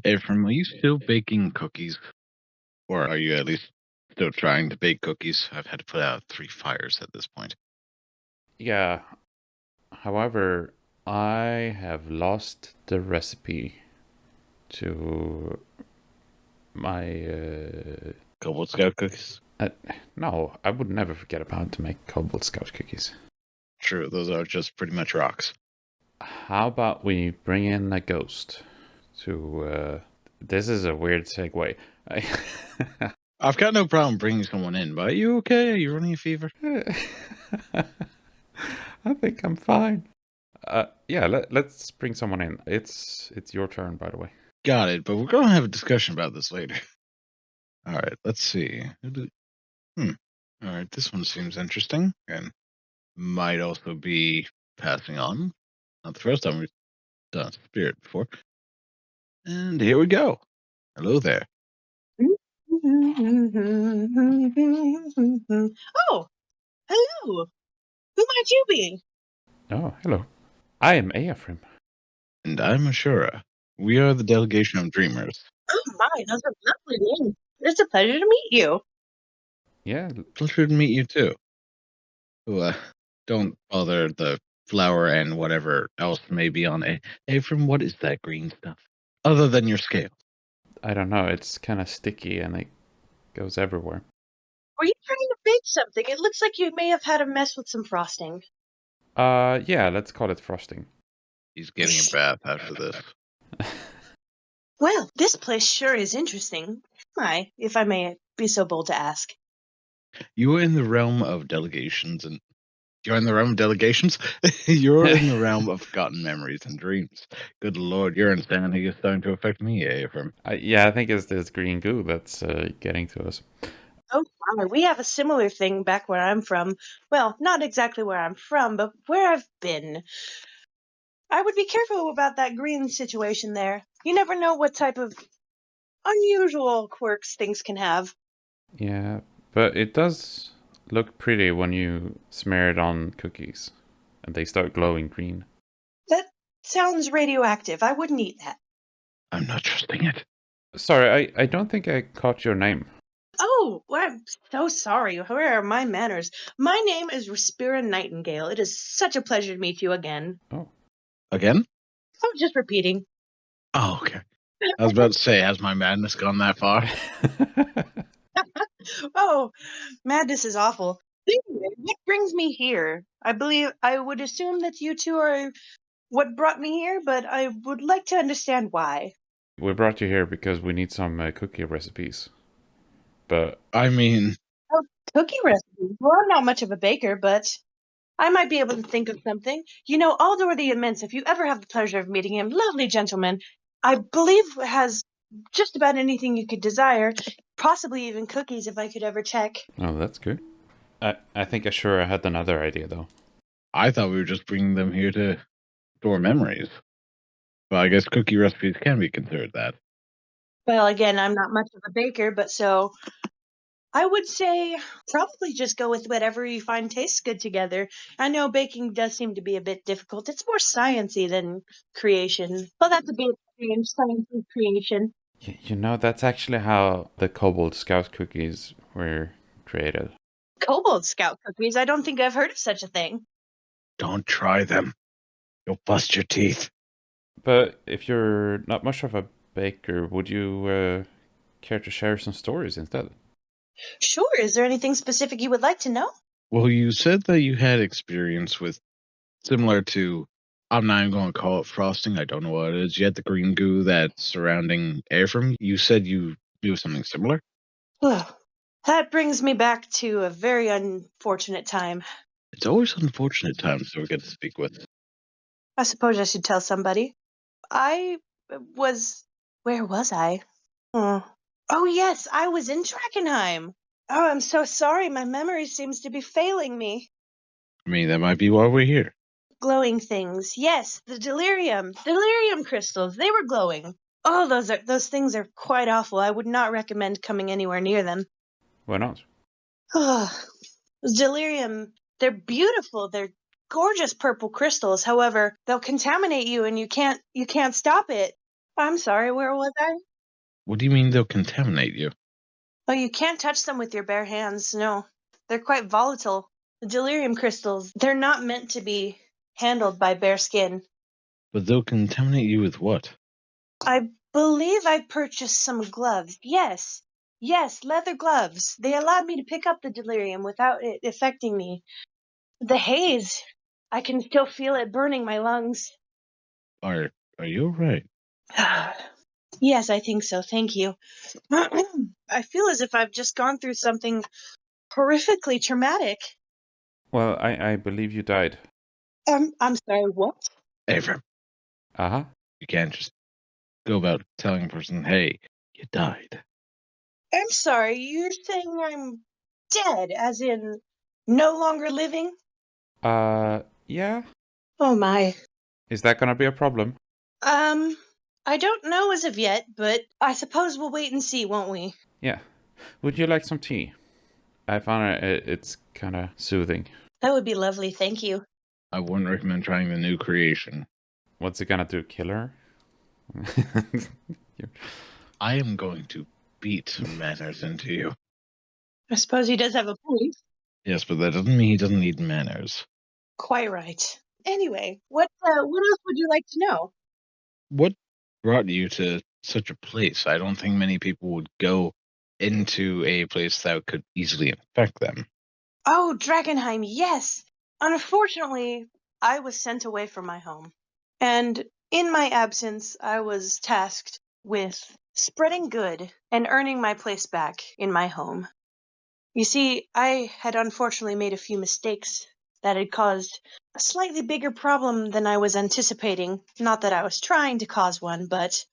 Ephraim, are you still baking cookies? Or are you at least still trying to bake cookies? I've had to put out 3 fires at this point. Yeah, however, I have lost the recipe to my. Cobalt Scout cookies? Uh, no, I would never forget about to make Cobalt Scout cookies. True, those are just pretty much rocks. How about we bring in a ghost to. This is a weird segue. I've got no problem bringing someone in, but are you okay? Are you running a fever? I think I'm fine. Yeah, let's bring someone in. It's your turn, by the way. Got it, but we're going to have a discussion about this later. All right, let's see. All right, this one seems interesting and might also be passing on. Not the first time we've done Spirit before. And here we go. Hello there. Oh, hello. Who might you be? Oh, hello. I am Ephraim. And I'm Ashura. We are the Delegation of Dreamers. Oh my, those are lovely names. It's a pleasure to meet you. Yeah, Pleasure to meet you too. Don't bother the flower and whatever else may be on it. Ephraim, what is that green stuff? Other than your scale. I don't know. It's kind of sticky and it goes everywhere. Were you trying to bake something? It looks like you may have had a mess with some frosting. Yeah, let's call it frosting. He's getting a bath after this. Well, this place sure is interesting. My, if I may be so bold to ask. You are in the realm of delegations and you're in the realm of delegations? You're in the realm of forgotten memories and dreams. Good lord, your insanity is starting to affect me, Ephraim. Yeah, I think it's this green goo that's getting to us. Oh my, we have a similar thing back where I'm from. Well, not exactly where I'm from, but where I've been. I would be careful about that green situation there. You never know what type of unusual quirks things can have. Yeah, but it does look pretty when you smear it on cookies and they start glowing green. That sounds radioactive. I wouldn't eat that. I'm not trusting it. Sorry, I don't think I caught your name. Oh, well, I'm so sorry. Where are my manners? My name is Ryspira Nightingale. It is such a pleasure to meet you again. Oh. Again? Oh, just repeating. Oh, okay. I was about to say, has my madness gone that far? Oh, madness is awful. Anyway, what brings me here? I would assume that you two are what brought me here, but I would like to understand why. We brought you here because we need some cookie recipes. But I mean, Oh, cookie recipes. Well, I'm not much of a baker, but I might be able to think of something. You know, Aldor the Immense, if you ever have the pleasure of meeting him, lovely gentleman, I believe has just about anything you could desire, possibly even cookies if I could ever check. oh, that's good. I think I had another idea though. I thought we were just bringing them here to store memories. Well, I guess cookie recipes can be considered that. Well, again, I'm not much of a baker, but so I would say probably just go with whatever you find tastes good together. I know baking does seem to be a bit difficult. It's more sciencey than creation. Well, that's a bit strange, science and creation. You know, that's actually how the Cobalt Scout cookies were created. Kobold Scout cookies? I don't think I've heard of such a thing. Don't try them. You'll bust your teeth. But if you're not much of a baker, would you care to share some stories instead? Sure, is there anything specific you would like to know? Well, you said that you had experience with similar to, I'm not even going to call it frosting. I don't know what it is. You had the green goo that's surrounding Ephraim. You said you do something similar? Ugh. That brings me back to a very unfortunate time. It's always unfortunate times that we get to speak with. I suppose I should tell somebody. I was. Where was I? Hmm. Oh, yes, I was in Trackenheim. Oh, I'm so sorry. My memory seems to be failing me. I mean, that might be why we're here. Glowing things. Yes, the delirium crystals. They were glowing. Oh, those things are quite awful. I would not recommend coming anywhere near them. Why not? Oh, delirium. They're beautiful. They're gorgeous purple crystals. However, they'll contaminate you, and you can't stop it. I'm sorry, where was I? What do you mean they'll contaminate you? Oh, you can't touch them with your bare hands, no. They're quite volatile. The delirium crystals, they're not meant to be handled by bare skin. But they'll contaminate you with what? I believe I purchased some gloves. Yes. Yes, leather gloves. They allowed me to pick up the delirium without it affecting me. The haze, I can still feel it burning my lungs. Are you alright? Yes, I think so. Thank you. I feel as if I've just gone through something horrifically traumatic. Well, I believe you died. I'm sorry, what? Avram, Uh-huh. you can't just go about telling a person, hey, you died. I'm sorry, you're saying I'm dead, as in no longer living? Yeah. Oh my. Is that gonna be a problem? I don't know as of yet, but I suppose we'll wait and see, won't we? Yeah. Would you like some tea? I found it's kind of soothing. That would be lovely, thank you. I wouldn't recommend trying the new creation. What's it gonna do? Kill her? I am going to beat some manners into you. I suppose he does have a point. Yes, but that doesn't mean he doesn't need manners. Quite right. Anyway, what else would you like to know? What brought you to such a place? I don't think many people would go into a place that could easily infect them. Oh, Dragonheim, yes! Unfortunately, I was sent away from my home. And in my absence, I was tasked with spreading good and earning my place back in my home. You see, I had unfortunately made a few mistakes that had caused a slightly bigger problem than I was anticipating. Not that I was trying to cause one, but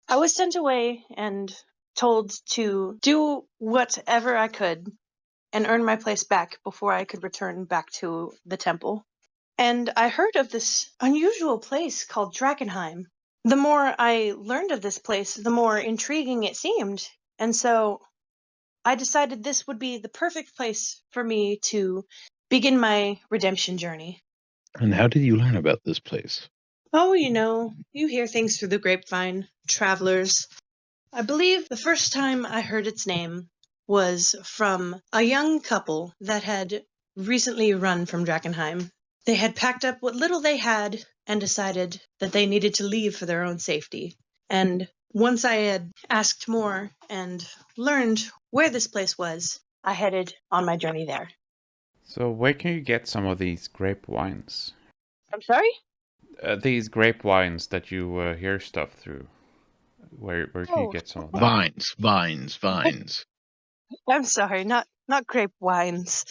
I was sent away and told to do whatever I could and earn my place back before I could return back to the temple. And I heard of this unusual place called Drakenheim. The more I learned of this place, the more intriguing it seemed. And so I decided this would be the perfect place for me to begin my redemption journey. And how did you learn about this place? Oh, you hear things through the grapevine, travelers. I believe the first time I heard its name was from a young couple that had recently run from Drakenheim. They had packed up what little they had and decided that they needed to leave for their own safety. And once I had asked more and learned where this place was, I headed on my journey there. So where can you get some of these grape wines? I'm sorry? These grape wines that you hear stuff through. Where can you Oh, get some of that? Vines. I'm sorry, not grape wines.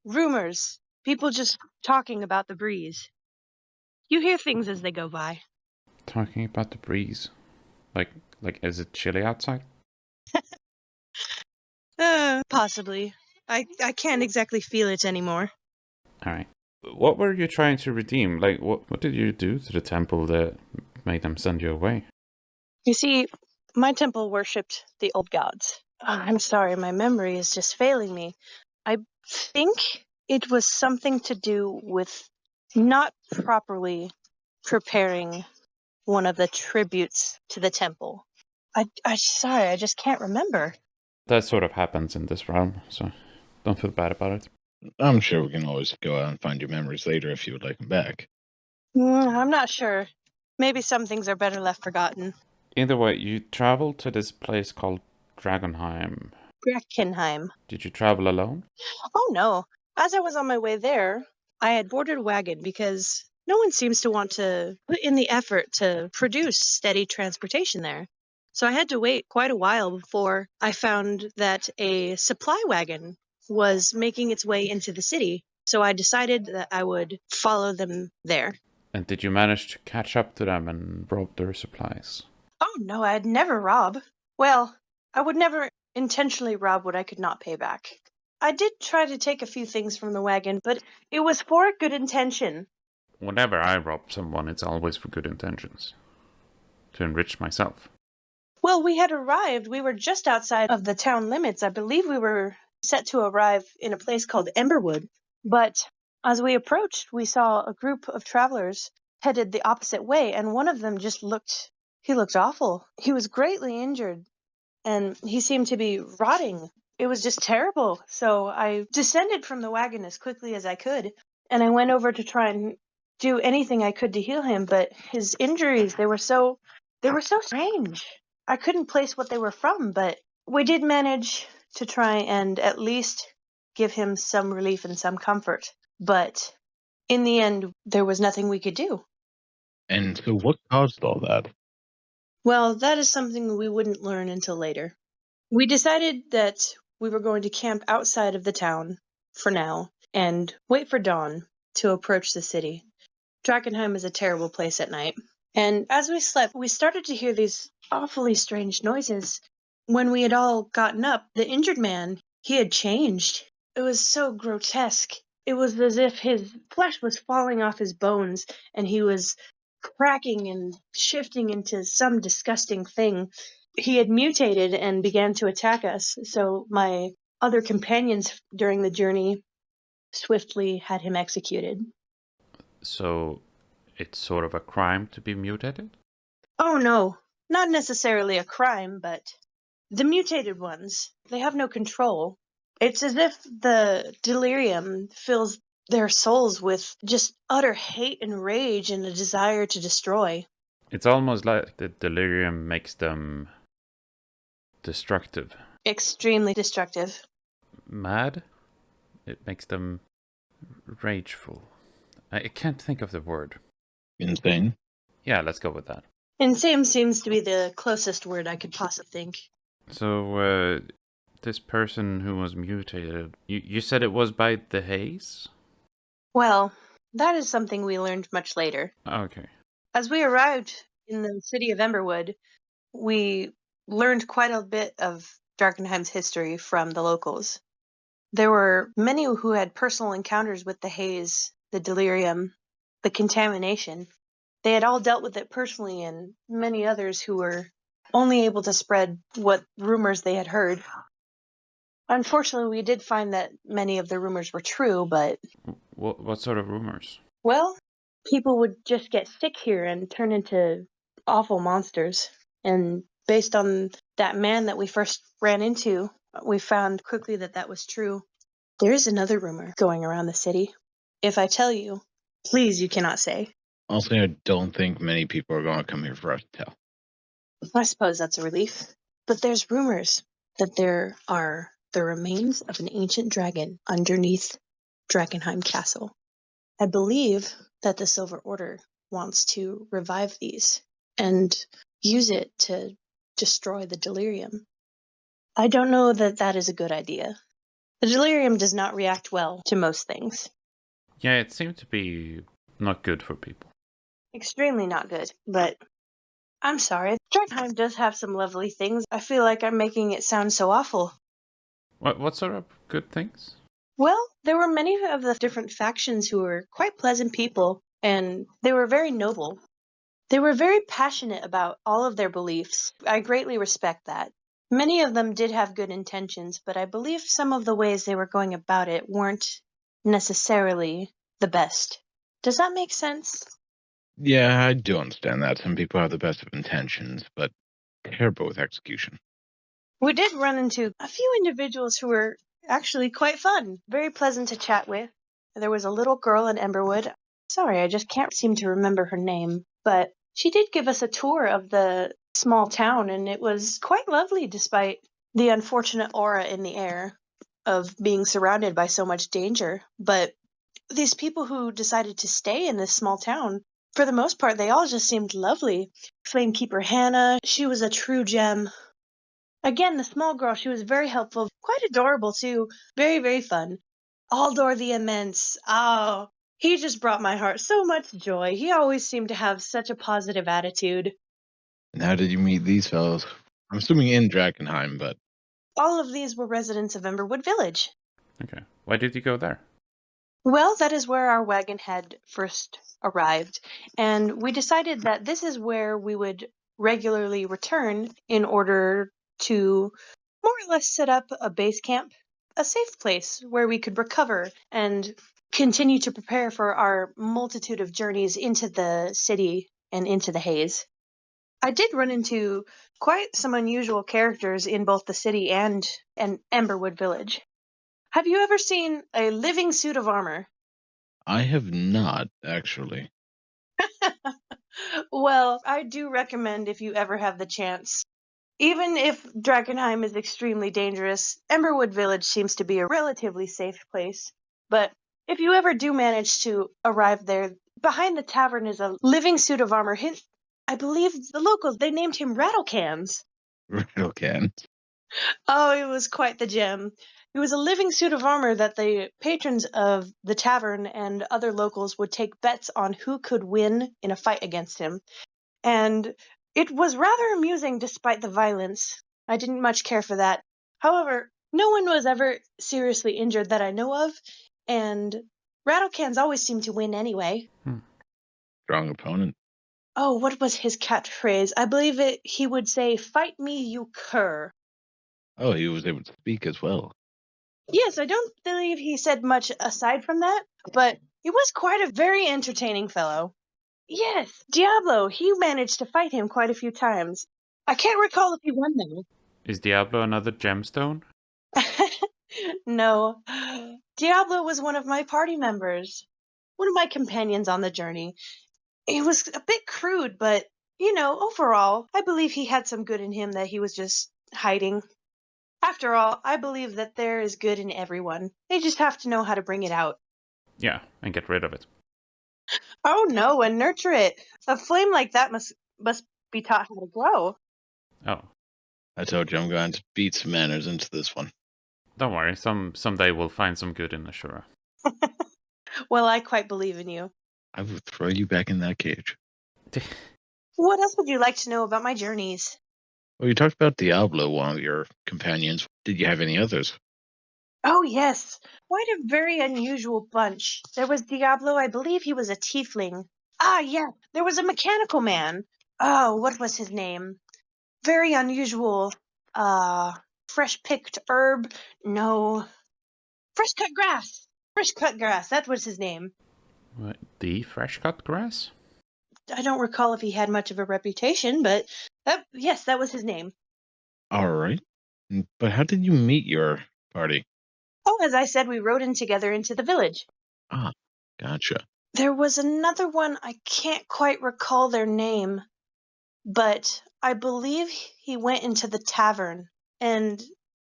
Rumors. People just talking about the breeze. You hear things as they go by. Talking about the breeze. Like is it chilly outside? Possibly. I can't exactly feel it anymore. Alright. What were you trying to redeem? Like, what did you do to the temple that made them send you away? You see, my temple worshipped the old gods. I'm sorry, my memory is just failing me. I think it was something to do with not properly preparing one of the tributes to the temple. Sorry, I just can't remember. That sort of happens in this realm, so don't feel bad about it. I'm sure we can always go out and find your memories later if you would like them back. I'm not sure. Maybe some things are better left forgotten. Either way, you traveled to this place called Dragonheim. Breckenheim. Did you travel alone? Oh no. As I was on my way there, I had boarded a wagon because no one seems to want to put in the effort to produce steady transportation there. So I had to wait quite a while before I found that a supply wagon was making its way into the city. So I decided that I would follow them there. And did you manage to catch up to them and rob their supplies? Oh no, I'd never rob. Well, I would never intentionally rob what I could not pay back. I did try to take a few things from the wagon, but it was for a good intention. Whenever I rob someone, it's always for good intentions. To enrich myself. Well, we had arrived. We were just outside of the town limits. I believe we were set to arrive in a place called Emberwood. But as we approached, we saw a group of travelers headed the opposite way, and one of them just looked He looked awful. He was greatly injured, and he seemed to be rotting. It was just terrible. So I descended from the wagon as quickly as I could, and I went over to try and do anything I could to heal him, but his injuries, they were so strange. I couldn't place what they were from, but we did manage to try and at least give him some relief and some comfort. But in the end, there was nothing we could do. And so what caused all that? Well, that is something we wouldn't learn until later. We decided that we were going to camp outside of the town for now and wait for dawn to approach the city. Drakenheim is a terrible place at night. And as we slept, we started to hear these awfully strange noises. When we had all gotten up, the injured man, he had changed. It was so grotesque. It was as if his flesh was falling off his bones and he was cracking and shifting into some disgusting thing. He had mutated and began to attack us, so my other companions during the journey swiftly had him executed. So it's sort of a crime to be mutated? Oh no, not necessarily a crime, but the mutated ones, they have no control. It's as if the delirium fills their souls with just utter hate and rage and a desire to destroy. It's almost like the delirium makes them destructive. Extremely destructive. Mad? It makes them rageful. I can't think of the word. Insane? Yeah, let's go with that. Insane seems to be the closest word I could possibly think. So, this person who was mutated, you said it was by the haze? Well, that is something we learned much later. Okay. As we arrived in the city of Emberwood, we learned quite a bit of Darkenheim's history from the locals. There were many who had personal encounters with the haze, the delirium, the contamination. They had all dealt with it personally, and many others who were only able to spread what rumors they had heard. Unfortunately, we did find that many of the rumors were true, but, What sort of rumors? well, people would just get sick here and turn into awful monsters. And based on that man that we first ran into, we found quickly that that was true. There is another rumor going around the city. If I tell you, please, you cannot say. Honestly, I don't think many people are going to come here for us to tell. I suppose that's a relief. But there's rumors that there are the remains of an ancient dragon underneath Drakenheim Castle. I believe that the Silver Order wants to revive these and use it to destroy the delirium. I don't know that that is a good idea. The delirium does not react well to most things. Yeah, it seemed to be not good for people. Extremely not good, but I'm sorry. Drakenheim does have some lovely things. I feel like I'm making it sound so awful. What sort of good things? Well, there were many of the different factions who were quite pleasant people, and they were very noble. They were very passionate about all of their beliefs. I greatly respect that. Many of them did have good intentions, but I believe some of the ways they were going about it weren't necessarily the best. Does that make sense? Yeah, I do understand that. Some people have the best of intentions, but terrible with execution. We did run into a few individuals who were actually quite fun, very pleasant to chat with. There was a little girl in Emberwood. Sorry, I just can't seem to remember her name, but she did give us a tour of the small town, and it was quite lovely despite the unfortunate aura in the air of being surrounded by so much danger. But these people who decided to stay in this small town, for the most part, they all just seemed lovely. Flamekeeper Hannah, she was a true gem. Again, the small girl, she was very helpful, quite adorable too, very, very fun. Aldor the Immense, oh, he just brought my heart so much joy. He always seemed to have such a positive attitude. And how did you meet these fellows? I'm assuming in Drakenheim, but All of these were residents of Emberwood Village. Okay. Why did you go there? Well, that is where our wagon had first arrived, and we decided that this is where we would regularly return in order to more or less set up a base camp, a safe place where we could recover and continue to prepare for our multitude of journeys into the city and into the haze. I did run into quite some unusual characters in both the city and Emberwood Village. Have you ever seen a living suit of armor? I have not, actually. Well, I do recommend if you ever have the chance. Even if Drakenheim is extremely dangerous, Emberwood Village seems to be a relatively safe place. But if you ever do manage to arrive there, behind the tavern is a living suit of armor. I believe the locals, they named him Rattlecans. Rattle can. Oh, it was quite the gem. It was a living suit of armor that the patrons of the tavern and other locals would take bets on who could win in a fight against him. And it was rather amusing despite the violence. I didn't much care for that. However, no one was ever seriously injured that I know of, and Rattlecans always seemed to win anyway. Strong opponent. Oh, what was his catchphrase? I believe he would say, "Fight me, you cur." Oh, he was able to speak as well. Yes, I don't believe he said much aside from that, but he was quite a very entertaining fellow. Yes, Diablo, he managed to fight him quite a few times. I can't recall if he won though. Is Diablo another gemstone? No. Diablo was one of my party members, one of my companions on the journey. He was a bit crude, but, overall, I believe he had some good in him that he was just hiding. After all, I believe that there is good in everyone. They just have to know how to bring it out. Yeah, and get rid of it. Oh no, and nurture it. A flame like that must be taught how to grow. Oh, I told you I'm going to beat some manners into this one. don't worry. Someday we'll find some good in Ashura. Well, I quite believe in you. I will throw you back in that cage. What else would you like to know about my journeys? Well, you talked about Diablo, one of your companions. Did you have any others? Oh, yes. Quite a very unusual bunch. There was Diablo, I believe he was a tiefling. Ah, yeah. There was a mechanical man. Oh, what was his name? Very unusual. Fresh picked herb? No. Fresh cut grass. Fresh cut grass. That was his name. What, the fresh cut grass? I don't recall if he had much of a reputation, but yes, that was his name. All right. But how did you meet your party? Oh, as I said, we rode in together into the village. Ah, gotcha. There was another one, I can't quite recall their name, but I believe he went into the tavern, and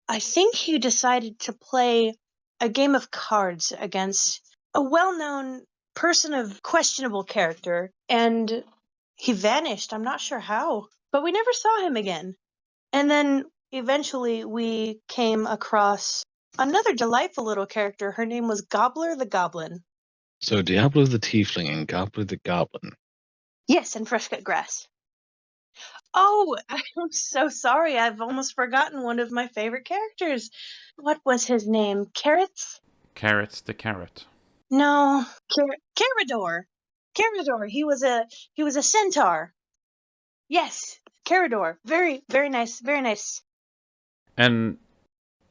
I think he decided to play a game of cards against a well-known person of questionable character, and he vanished. I'm not sure how, but we never saw him again. And then eventually we came across another delightful little character. Her name was Gobbler the Goblin. So Diablo the Tiefling and Gobbler the Goblin. Yes, and fresh cut grass. Oh, I'm so sorry. I've almost forgotten one of my favorite characters. What was his name? Carrots? Carrots the carrot. No, Carador. Carador. He was a centaur. Yes, Carador. Very very nice. Very nice. And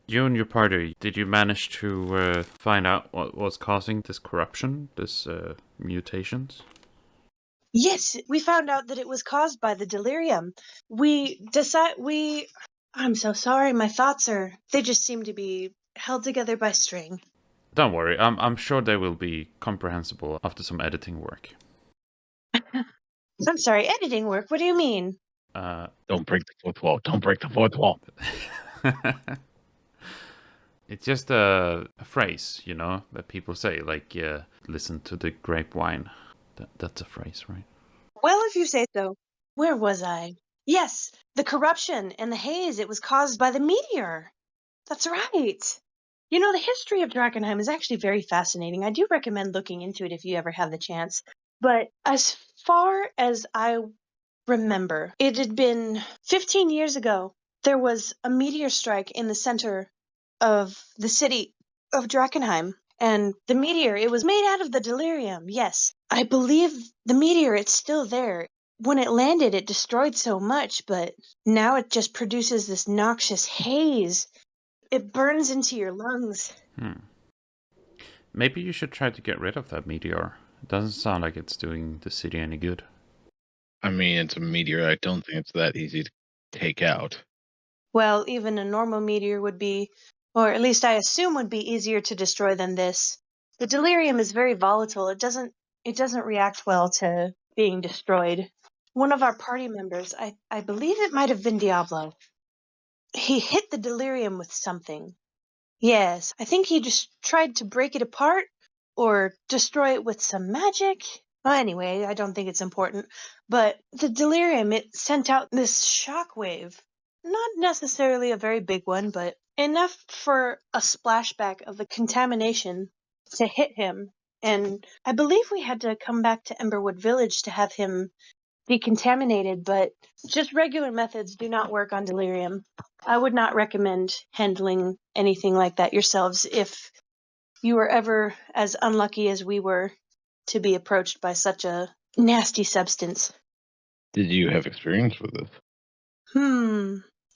you and your party, did you manage to find out what was causing this corruption, this mutations? Yes, we found out that it was caused by the delirium. I'm so sorry. My thoughts they just seem to be held together by string. Don't worry, I'm sure they will be comprehensible after some editing work. I'm sorry, editing work. What do you mean? Don't break the fourth wall. Don't break the fourth wall. It's just a phrase, that people say, like, listen to the grapevine. That's a phrase, right? Well, if you say so. Where was I? Yes, the corruption and the haze, it was caused by the meteor. That's right. The history of Drakenheim is actually very fascinating. I do recommend looking into it if you ever have the chance. But as far as I remember, it had been 15 years ago. There was a meteor strike in the center of the city of Drakenheim. And the meteor, it was made out of the delirium, yes. I believe the meteor, it's still there. When it landed, it destroyed so much, but now it just produces this noxious haze. It burns into your lungs. Maybe you should try to get rid of that meteor. It doesn't sound like it's doing the city any good. I mean, it's a meteor. I don't think it's that easy to take out. Well, even a normal meteor would be, or at least I assume would be easier to destroy than this. The delirium is very volatile. It doesn't react well to being destroyed. One of our party members, I believe it might have been Diablo. He hit the delirium with something. Yes, I think he just tried to break it apart or destroy it with some magic. Well, anyway, I don't think it's important. But the delirium, it sent out this shockwave. Not necessarily a very big one, but enough for a splashback of the contamination to hit him. And I believe we had to come back to Emberwood Village to have him decontaminated, but just regular methods do not work on delirium. I would not recommend handling anything like that yourselves if you were ever as unlucky as we were to be approached by such a nasty substance. Did you have experience with this?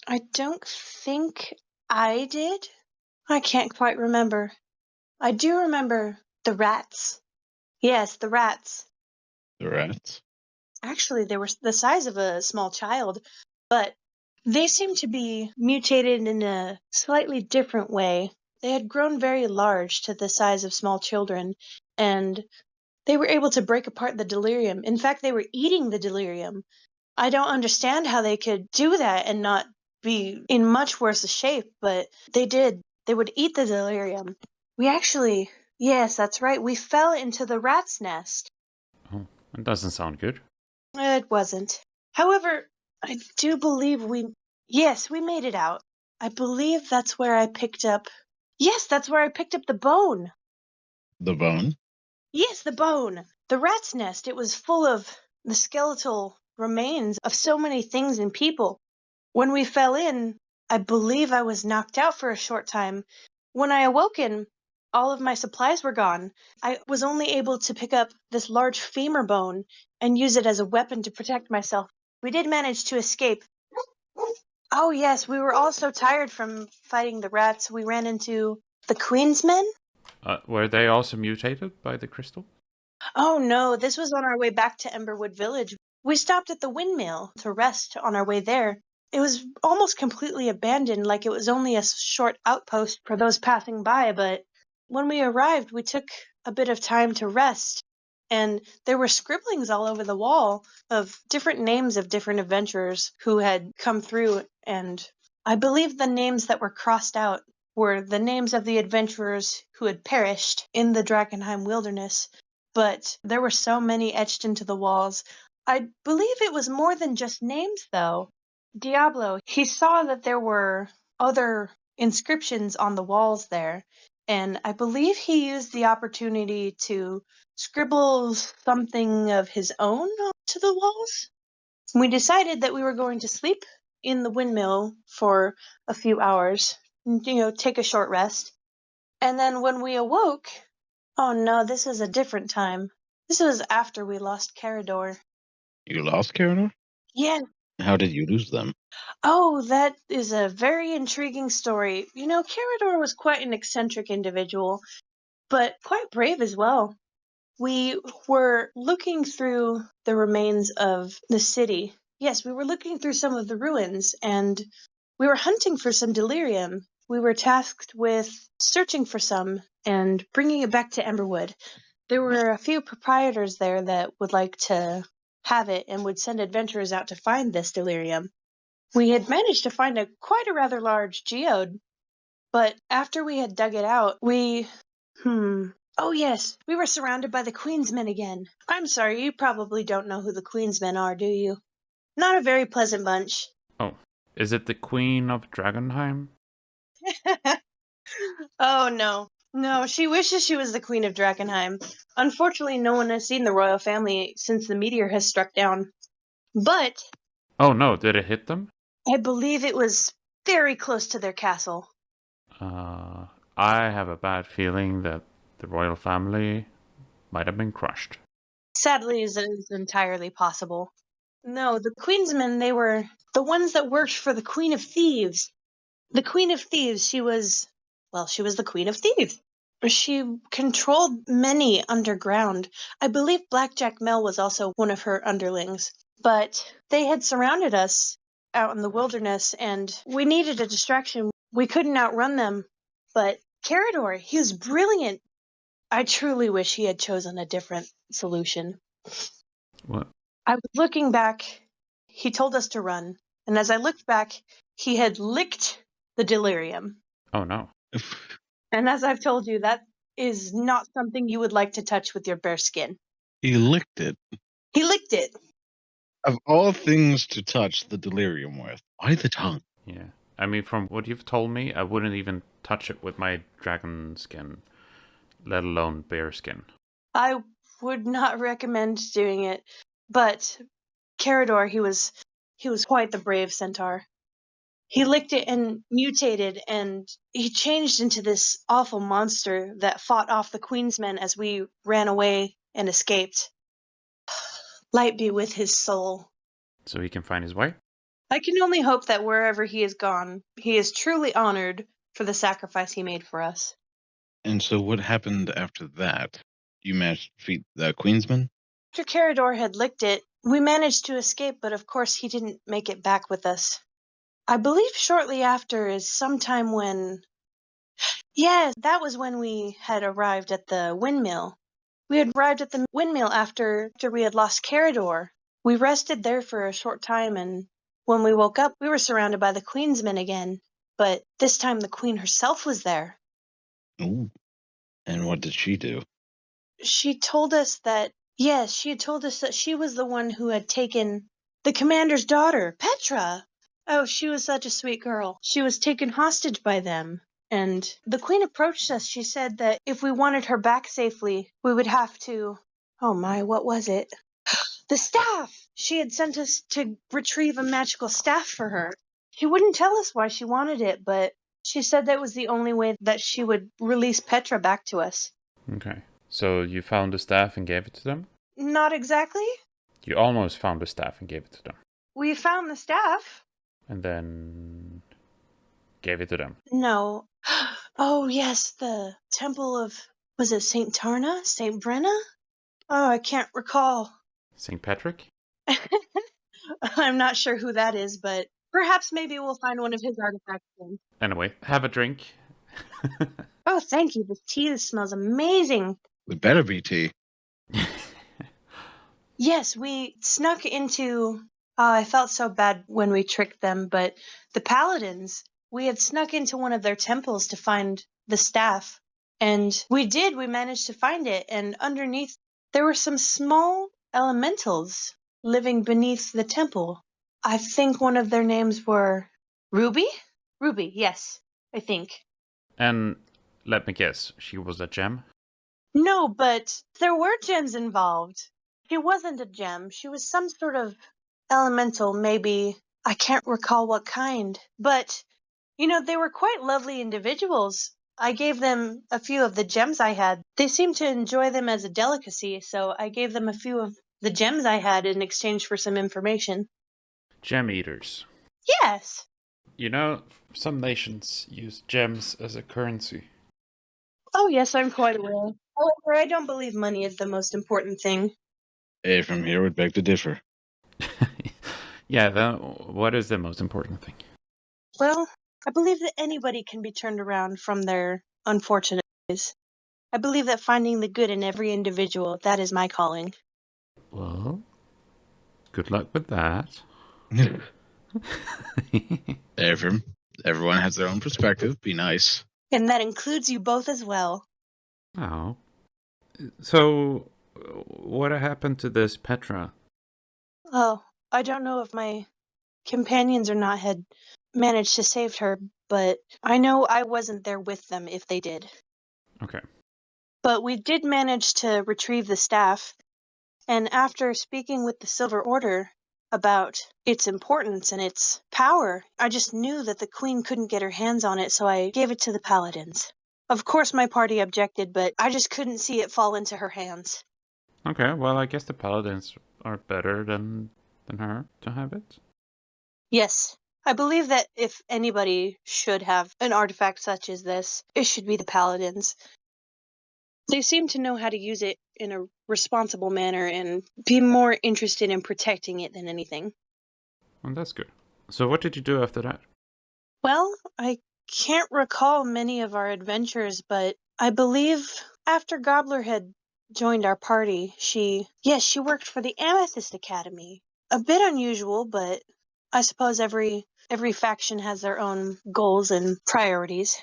I don't think I did. I can't quite remember. I do remember the rats. Yes, the rats. The rats? Actually, they were the size of a small child, but they seemed to be mutated in a slightly different way. They had grown very large to the size of small children, and they were able to break apart the delirium. In fact, they were eating the delirium. I don't understand how they could do that and not be in much worse a shape, but they did. They would eat the delirium. We actually, yes, that's right, we fell into the rat's nest. Oh, that doesn't sound good. It wasn't. However, I do believe yes, we made it out. I believe that's where I picked up. Yes, that's where I picked up the bone. The bone? Yes, the bone. The rat's nest. It was full of the skeletal remains of so many things and people. When we fell in, I believe I was knocked out for a short time. When I awoken, all of my supplies were gone. I was only able to pick up this large femur bone and use it as a weapon to protect myself. We did manage to escape. Oh, yes, we were all so tired from fighting the rats, we ran into the Queen's men. Were they also mutated by the crystal? Oh no, this was on our way back to Emberwood Village. We stopped at the windmill to rest on our way there. It was almost completely abandoned, like it was only a short outpost for those passing by, but when we arrived, we took a bit of time to rest, and there were scribblings all over the wall of different names of different adventurers who had come through, and I believe the names that were crossed out were the names of the adventurers who had perished in the Drakenheim wilderness, but there were so many etched into the walls. I believe it was more than just names, though. Diablo, he saw that there were other inscriptions on the walls there, and I believe he used the opportunity to scribble something of his own onto the walls. We decided that we were going to sleep in the windmill for a few hours, take a short rest. And then when we awoke, oh no, this is a different time. This was after we lost Carador. You lost Carador? Yeah. How did you lose them? Oh, that is a very intriguing story. Carador was quite an eccentric individual, but quite brave as well. We were looking through the remains of the city. Yes, we were looking through some of the ruins, and we were hunting for some delirium. We were tasked with searching for some and bringing it back to Emberwood. There were a few proprietors there that would like to have it and would send adventurers out to find this delirium. We had managed to find quite a rather large geode, but after we had dug it out, Oh yes, we were surrounded by the Queensmen again. I'm sorry, you probably don't know who the Queensmen are, do you? Not a very pleasant bunch. Oh, is it the Queen of Dragonheim? Oh no. No, she wishes she was the Queen of Drakenheim. Unfortunately, no one has seen the royal family since the meteor has struck down. But Oh no, did it hit them? I believe it was very close to their castle. I have a bad feeling that the royal family might have been crushed. Sadly, it is entirely possible. No, the Queensmen, they were the ones that worked for the Queen of Thieves. The Queen of Thieves, she was the Queen of Thieves. She controlled many underground. I believe Blackjack Mel was also one of her underlings. But they had surrounded us out in the wilderness, and we needed a distraction. We couldn't outrun them. But Carador, he was brilliant. I truly wish he had chosen a different solution. What? I was looking back. He told us to run. And as I looked back, he had licked the delirium. Oh no. And as I've told you, that is not something you would like to touch with your bare skin. He licked it. He licked it. Of all things to touch the delirium with, why the tongue? Yeah. I mean, from what you've told me, I wouldn't even touch it with my dragon skin, let alone bear skin. I would not recommend doing it, but Carador, he was quite the brave centaur. He licked it and mutated, and he changed into this awful monster that fought off the Queen's men as we ran away and escaped. Light be with his soul. So he can find his way? I can only hope that wherever he is gone, he is truly honored for the sacrifice he made for us. And so what happened after that? You managed to defeat the Queensman? After Carador had licked it, we managed to escape, but of course he didn't make it back with us. I believe shortly after is sometime when... Yes, that was when we had arrived at the windmill. We had arrived at the windmill after we had lost Carador. We rested there for a short time, and when we woke up, we were surrounded by the Queen's men again. But this time the Queen herself was there. Ooh. And what did she do? She told us that, yes, she had told us that she was the one who had taken the commander's daughter, Petra. Oh, she was such a sweet girl. She was taken hostage by them. And the Queen approached us. She said that if we wanted her back safely, we would have to... Oh my, what was it? The staff! She had sent us to retrieve a magical staff for her. She wouldn't tell us why she wanted it, but she said that was the only way that she would release Petra back to us. Okay. So you found the staff and gave it to them? Not exactly. You almost found the staff and gave it to them. We found the staff. And then gave it to them. No. Oh, yes, the temple of... Was it St. Tarna? St. Brenna? Oh, I can't recall. St. Patrick? I'm not sure who that is, but perhaps maybe we'll find one of his artifacts then. Anyway, have a drink. Oh, thank you. This tea smells amazing. It better be tea. Yes, we snuck into... I felt so bad when we tricked them, but the paladins, we had snuck into one of their temples to find the staff. And we managed to find it, and underneath there were some small elementals living beneath the temple. I think one of their names were Ruby? Ruby, yes, I think. And let me guess, she was a gem? No, but there were gems involved. She wasn't a gem. She was some sort of elemental, maybe. I can't recall what kind. But, they were quite lovely individuals. I gave them a few of the gems I had. They seemed to enjoy them as a delicacy, so I gave them a few of the gems I had in exchange for some information. Gem eaters. Yes. Some nations use gems as a currency. Oh, yes, I'm quite aware. However, I don't believe money is the most important thing. From here would beg to differ. Yeah, then what is the most important thing? Well, I believe that anybody can be turned around from their unfortunate ways. I believe that finding the good in every individual, that is my calling. Well, good luck with that. Everyone has their own perspective. Be nice. And that includes you both as well. Oh. So, what happened to this Petra? Oh, I don't know if my companions or not had managed to save her, but I know I wasn't there with them if they did. Okay. But we did manage to retrieve the staff, and after speaking with the Silver Order about its importance and its power, I just knew that the Queen couldn't get her hands on it, so I gave it to the Paladins. Of course my party objected, but I just couldn't see it fall into her hands. Okay, well, I guess the Paladins are better than her to have it. Yes, I believe that if anybody should have an artifact such as this, it should be the Paladins. They seem to know how to use it in a responsible manner and be more interested in protecting it than anything. Well, that's good. So what did you do after that? Well, I can't recall many of our adventures, but I believe after Gobbler had joined our party, she worked for the Amethyst Academy. A bit unusual, but I suppose every faction has their own goals and priorities.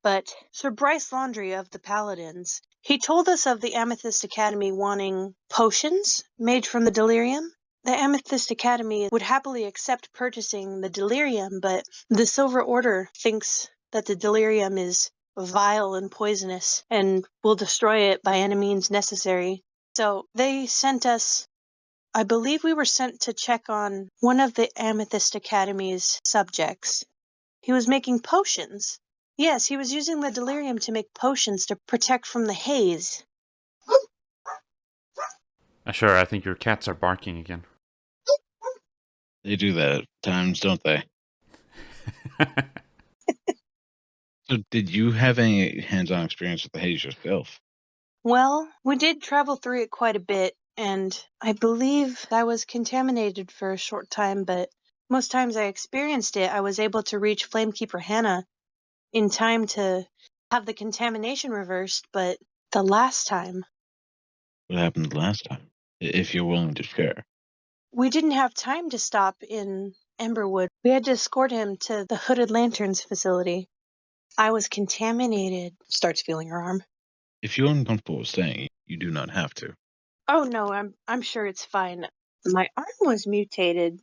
But Sir Bryce Laundry of the Paladins, he told us of the Amethyst Academy wanting potions made from the delirium. The Amethyst Academy would happily accept purchasing the delirium, but the Silver Order thinks that the delirium is vile and poisonous and will destroy it by any means necessary. So they sent us, I believe we were sent to check on one of the Amethyst Academy's subjects. He was making potions. Yes, he was using the delirium to make potions to protect from the haze. Sure, I think your cats are barking again. They do that at times, don't they? So did you have any hands-on experience with the haze yourself? Well, we did travel through it quite a bit, and I believe I was contaminated for a short time, but most times I experienced it, I was able to reach Flamekeeper Hannah in time to have the contamination reversed, but the last time, What happened the last time? If you're willing to share. we didn't have time to stop in Emberwood. We had to escort him to the Hooded Lanterns facility. I was contaminated. Starts feeling her arm. If you're uncomfortable with staying, you do not have to. Oh no, I'm sure it's fine. My arm was mutated.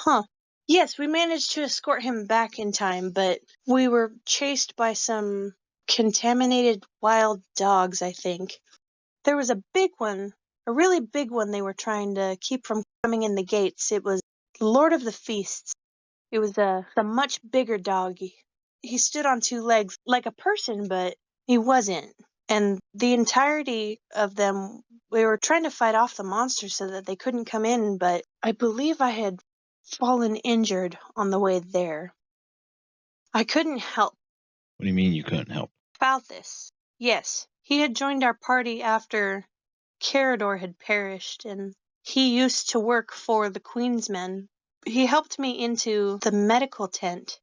Huh. Yes, we managed to escort him back in time, but we were chased by some contaminated wild dogs, I think. There was a big one, a really big one they were trying to keep from coming in the gates. It was Lord of the Feasts. It was a much bigger dog. He stood on two legs like a person, but he wasn't. And the entirety of them, we were trying to fight off the monster so that they couldn't come in, but I believe I had fallen injured on the way there. I couldn't help. What do you mean you couldn't help? Falthus. Yes, he had joined our party after Carador had perished, and he used to work for the Queen's Men. He helped me into the medical tent.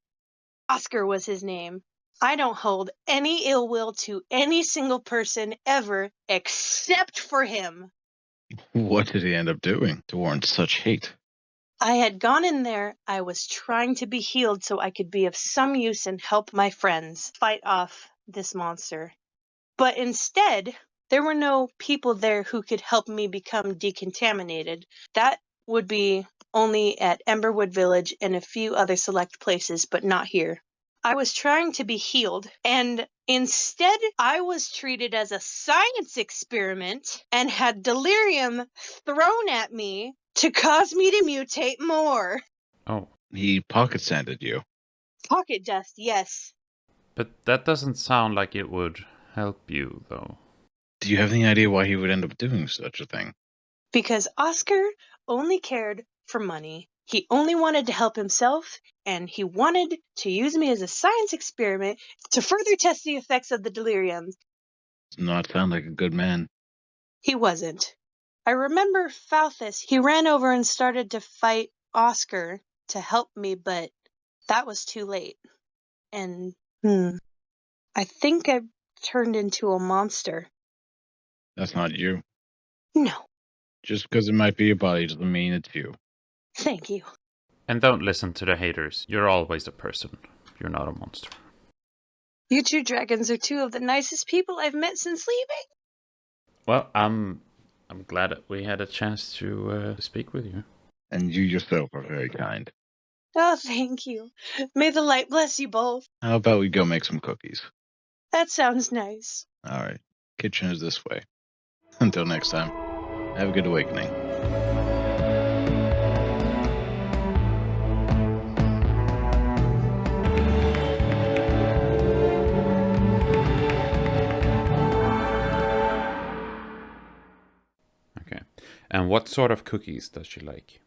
Oscar was his name. I don't hold any ill will to any single person ever except for him. What did he end up doing to warrant such hate? I had gone in there. I was trying to be healed so I could be of some use and help my friends fight off this monster. But instead, there were no people there who could help me become decontaminated. That would be only at Emberwood Village and a few other select places, but not here. I was trying to be healed, and instead I was treated as a science experiment and had delirium thrown at me to cause me to mutate more. Oh, He pocket sanded you. Pocket dust, yes. but that doesn't sound like it would help you, though. Do you have any idea why he would end up doing such a thing? Because Oscar only cared for money. He only wanted to help himself, and he wanted to use me as a science experiment to further test the effects of the delirium. Does not sound like a good man. He wasn't. I remember Falthus, he ran over and started to fight Oscar to help me, but that was too late. And, I think I turned into a monster. That's not you. No, Just because it might be your body doesn't mean it's you. thank you. And don't listen to the haters. You're always a person. You're not a monster. You two dragons are two of the nicest people I've met since leaving. Well, I'm glad that we had a chance to speak with you. And you yourself are very kind. Oh, thank you. May the light bless you both. How about we go make some cookies? That sounds nice. All right. Kitchen is this way. Until next time, have a good awakening. Okay. And what sort of cookies does she like?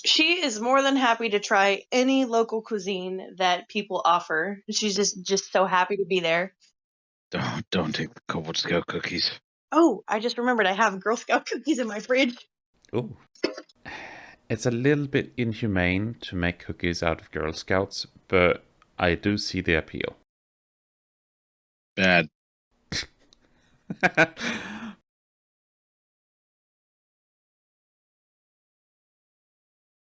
She is more than happy to try any local cuisine that people offer. She's just so happy to be there. Don't take the Cobalt Scout cookies. Oh, I just remembered I have Girl Scout cookies in my fridge. Oh. It's a little bit inhumane to make cookies out of Girl Scouts, but I do see the appeal. Bad.